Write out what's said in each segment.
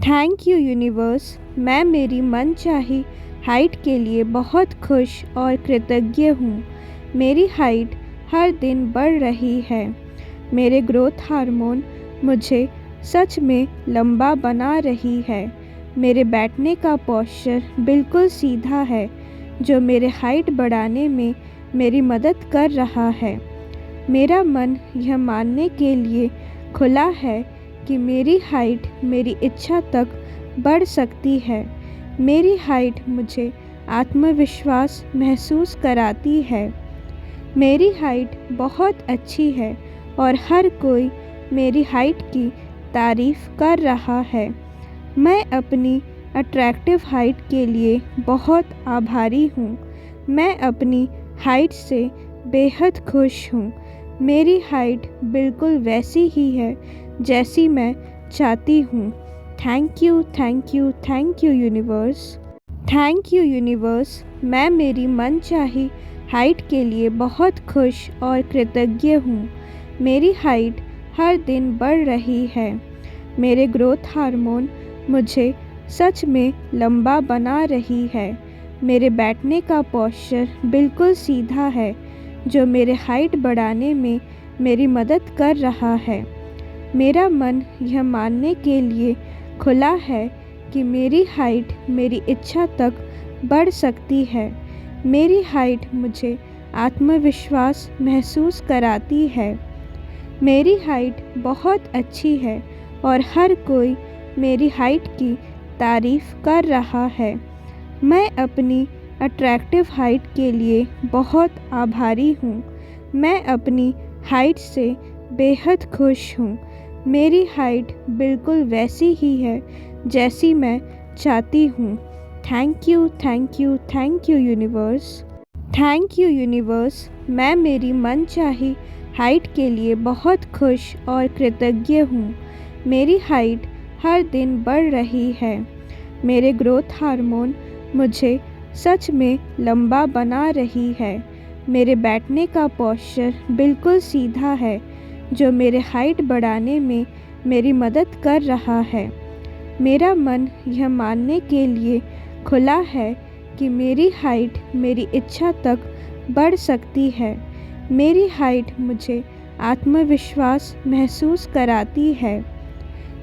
Thank you universe. मैं मेरी मनचाही हाइट के लिए बहुत खुश और कृतज्ञ हूँ। मेरी हाइट हर दिन बढ़ रही है। मेरे ग्रोथ हार्मोन मुझे सच में लंबा बना रही है। मेरे बैठने का पोस्चर बिल्कुल सीधा है, जो मेरे हाइट बढ़ाने में मेरी मदद कर रहा है। मेरा मन यह मानने के लिए खुला है कि मेरी हाइट मेरी इच्छा तक बढ़ सकती है। मेरी हाइट मुझे आत्मविश्वास महसूस कराती है। मेरी हाइट बहुत अच्छी है और हर कोई मेरी हाइट की तारीफ़ कर रहा है। मैं अपनी अट्रैक्टिव हाइट के लिए बहुत आभारी हूँ। मैं अपनी हाइट से बेहद खुश हूँ। मेरी हाइट बिल्कुल वैसी ही है जैसी मैं चाहती हूँ। Thank you, thank you, thank you universe. Thank you universe. मैं मेरी मनचाही हाइट के लिए बहुत खुश और कृतज्ञ हूँ। मेरी हाइट हर दिन बढ़ रही है। मेरे ग्रोथ हार्मोन मुझे सच में लंबा बना रही है। मेरे बैठने का पोस्चर बिल्कुल सीधा है, जो मेरे हाइट बढ़ाने में मेरी मदद कर रहा है। मेरा मन यह मानने के लिए खुला है कि मेरी हाइट मेरी इच्छा तक बढ़ सकती है। मेरी हाइट मुझे आत्मविश्वास महसूस कराती है। मेरी हाइट बहुत अच्छी है और हर कोई मेरी हाइट की तारीफ़ कर रहा है। मैं अपनी अट्रैक्टिव हाइट के लिए बहुत आभारी हूँ। मैं अपनी हाइट से बेहद खुश हूँ। मेरी हाइट बिल्कुल वैसी ही है जैसी मैं चाहती हूँ। Thank you, thank you, thank you universe. Thank you universe. मैं मेरी मनचाही हाइट के लिए बहुत खुश और कृतज्ञ हूँ। मेरी हाइट हर दिन बढ़ रही है। मेरे ग्रोथ हार्मोन मुझे सच में लंबा बना रही है। मेरे बैठने का पोस्चर बिल्कुल सीधा है, जो मेरे हाइट बढ़ाने में मेरी मदद कर रहा है। मेरा मन यह मानने के लिए खुला है कि मेरी हाइट मेरी इच्छा तक बढ़ सकती है। मेरी हाइट मुझे आत्मविश्वास महसूस कराती है।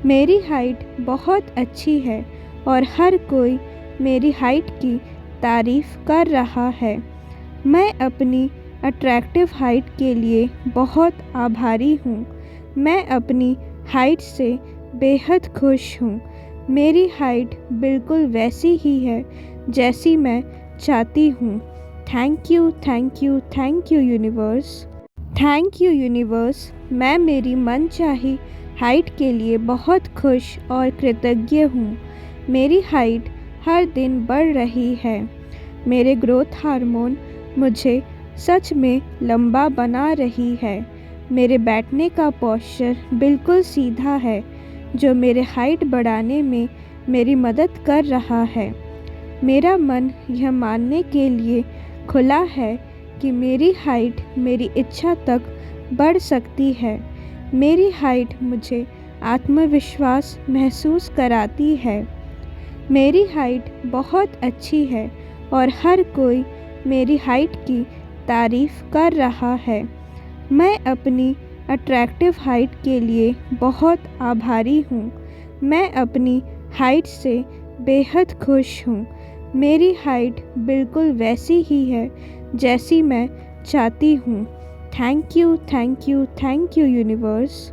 मेरी हाइट बहुत अच्छी है और हर कोई मेरी हाइट की तारीफ़ कर रहा है। मैं अपनी अट्रैक्टिव हाइट के लिए बहुत आभारी हूँ। मैं अपनी हाइट से बेहद खुश हूँ। मेरी हाइट बिल्कुल वैसी ही है जैसी मैं चाहती हूँ। Thank you, thank you, thank you universe. Thank you universe. मैं मेरी मनचाही हाइट के लिए बहुत खुश और कृतज्ञ हूँ। मेरी हाइट हर दिन बढ़ रही है। मेरे ग्रोथ हार्मोन मुझे सच में लंबा बना रही है। मेरे बैठने का पोस्चर बिल्कुल सीधा है, जो मेरे हाइट बढ़ाने में मेरी मदद कर रहा है। मेरा मन यह मानने के लिए खुला है कि मेरी हाइट मेरी इच्छा तक बढ़ सकती है। मेरी हाइट मुझे आत्मविश्वास महसूस कराती है। मेरी हाइट बहुत अच्छी है और हर कोई मेरी हाइट की तारीफ़ कर रहा है। मैं अपनी अट्रैक्टिव हाइट के लिए बहुत आभारी हूँ। मैं अपनी हाइट से बेहद खुश हूँ। मेरी हाइट बिल्कुल वैसी ही है जैसी मैं चाहती हूँ। Thank you, thank you, thank you universe.